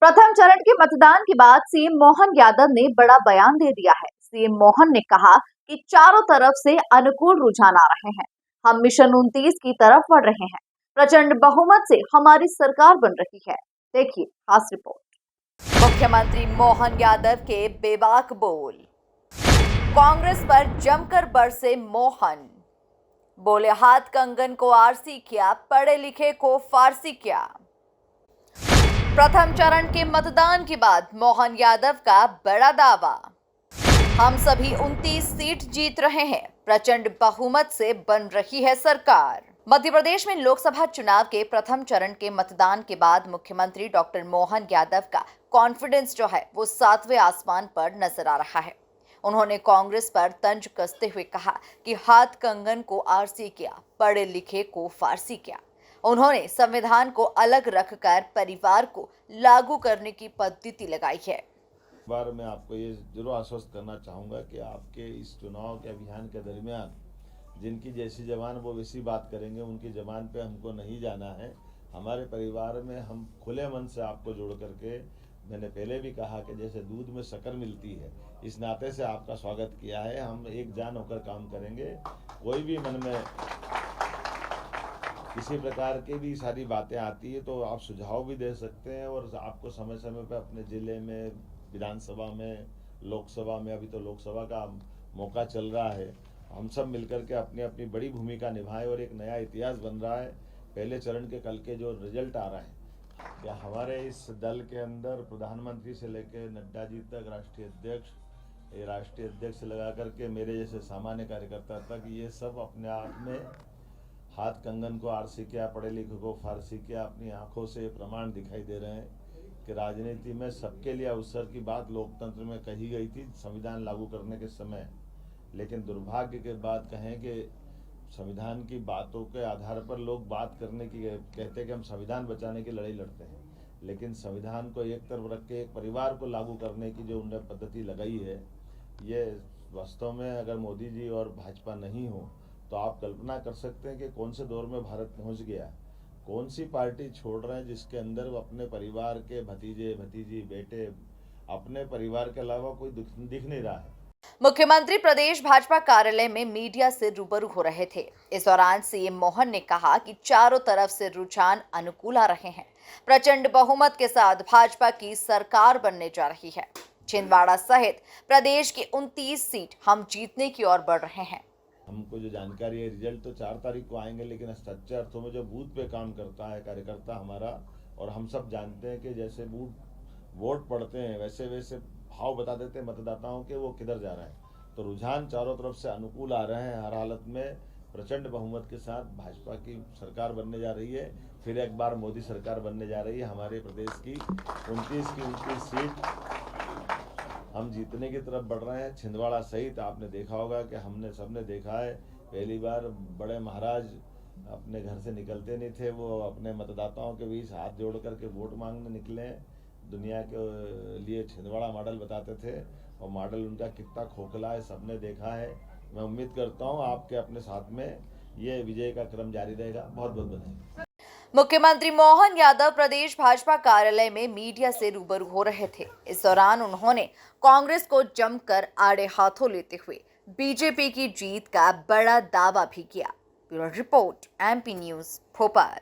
प्रथम चरण के मतदान के बाद सीएम मोहन यादव ने बड़ा बयान दे दिया है। सीएम मोहन ने कहा कि चारों तरफ से अनुकूल रुझान आ रहे हैं। हम मिशन 29 की तरफ बढ़ रहे हैं। प्रचंड बहुमत से हमारी सरकार बन रही है। देखिए खास रिपोर्ट। मुख्यमंत्री मोहन यादव के बेबाक बोल। कांग्रेस पर जमकर बरसे मोहन। बोले हाथ कंगन को आरसी किया, पढ़े लिखे को फारसी किया। प्रथम चरण के मतदान के बाद मोहन यादव का बड़ा दावा। हम सभी 29 सीट जीत रहे हैं। प्रचंड बहुमत से बन रही है सरकार। मध्य प्रदेश में लोकसभा चुनाव के प्रथम चरण के मतदान के बाद मुख्यमंत्री डॉक्टर मोहन यादव का कॉन्फिडेंस जो है वो 7वें आसमान पर नजर आ रहा है। उन्होंने कांग्रेस पर तंज कसते हुए कहा कि हाथ कंगन को आरसी किया, पढ़े लिखे को फारसी किया। उन्होंने संविधान को अलग रखकर परिवार को लागू करने की पद्धति लगाई है। बार मैं आपको ये जरूर आश्वस्त करना चाहूँगा कि आपके इस चुनाव के अभियान के दरमियान जिनकी जैसी जबान वो वैसी बात करेंगे, उनकी जबान पे हमको नहीं जाना है। हमारे परिवार में हम खुले मन से आपको जोड़ करके, मैंने पहले भी कहा कि जैसे दूध में शक्कर मिलती है, इस नाते से आपका स्वागत किया है। हम एक जान होकर काम करेंगे। कोई भी मन में किसी प्रकार की भी सारी बातें आती है तो आप सुझाव भी दे सकते हैं, और आपको समय समय पर अपने ज़िले में, विधानसभा में, लोकसभा में, अभी तो लोकसभा का मौका चल रहा है, हम सब मिलकर के अपनी अपनी बड़ी भूमिका निभाएं और एक नया इतिहास बन रहा है। पहले चरण के कल के जो रिजल्ट आ रहे हैं, क्या हमारे इस दल के अंदर प्रधानमंत्री से लेकर नड्डा जी तक, राष्ट्रीय अध्यक्ष से लगा करके मेरे जैसे सामान्य कार्यकर्ता तक, ये सब अपने आप में हाथ कंगन को आरसी किया, पढ़े लिखे को फारसी किया, अपनी आंखों से प्रमाण दिखाई दे रहे हैं कि राजनीति में सबके लिए अवसर की बात लोकतंत्र में कही गई थी संविधान लागू करने के समय। लेकिन दुर्भाग्य के बात कहें कि संविधान की बातों के आधार पर लोग बात करने की कहते हैं कि हम संविधान बचाने की लड़ाई लड़ते हैं, लेकिन संविधान को एक तरफ रख के एक परिवार को लागू करने की जो उन्होंने पद्धति लगाई है, ये वास्तव में अगर मोदी जी और भाजपा नहीं हो तो आप कल्पना कर सकते हैं कि कौन से दौर में भारत पहुंच गया। कौन सी पार्टी छोड़ रहे हैं जिसके अंदर वो अपने परिवार के भतीजे, भतीजी, बेटे, अपने परिवार के अलावा कोई दिख नहीं रहा है। मुख्यमंत्री प्रदेश भाजपा कार्यालय में मीडिया से रूबरू हो रहे थे। इस दौरान सीएम मोहन ने कहा कि चारों तरफ से रुझान अनुकूल आ रहे हैं। प्रचंड बहुमत के साथ भाजपा की सरकार बनने जा रही है। छिंदवाड़ा सहित प्रदेश की 29 सीट हम जीतने की ओर बढ़ रहे हैं। हमको जो जानकारी है, रिजल्ट तो 4 तारीख को आएंगे, लेकिन सच्चे अर्थों में जो बूथ पे काम करता है कार्यकर्ता हमारा, और हम सब जानते हैं कि जैसे वोट पड़ते हैं वैसे वैसे भाव बता देते हैं मतदाताओं के वो किधर जा रहे हैं। तो रुझान चारों तरफ से अनुकूल आ रहे हैं। हर हालत में प्रचंड बहुमत के साथ भाजपा की सरकार बनने जा रही है। फिर एक बार मोदी सरकार बनने जा रही है। हमारे प्रदेश की 29 सीट हम जीतने की तरफ बढ़ रहे हैं। छिंदवाड़ा सहित आपने देखा होगा कि हमने सबने देखा है, पहली बार बड़े महाराज अपने घर से निकलते नहीं थे, वो अपने मतदाताओं के बीच हाथ जोड़ करके वोट मांगने निकले हैं। दुनिया के लिए छिंदवाड़ा मॉडल बताते थे, और मॉडल उनका कितना खोखला है सबने देखा है। मैं उम्मीद करता हूँ आपके अपने साथ में ये विजय का क्रम जारी रहेगा। बहुत बहुत बधाई। मुख्यमंत्री मोहन यादव प्रदेश भाजपा कार्यालय में मीडिया से रूबरू हो रहे थे। इस दौरान उन्होंने कांग्रेस को जमकर आड़े हाथों लेते हुए बीजेपी की जीत का बड़ा दावा भी किया। Bureau report, MP news, Bhopal.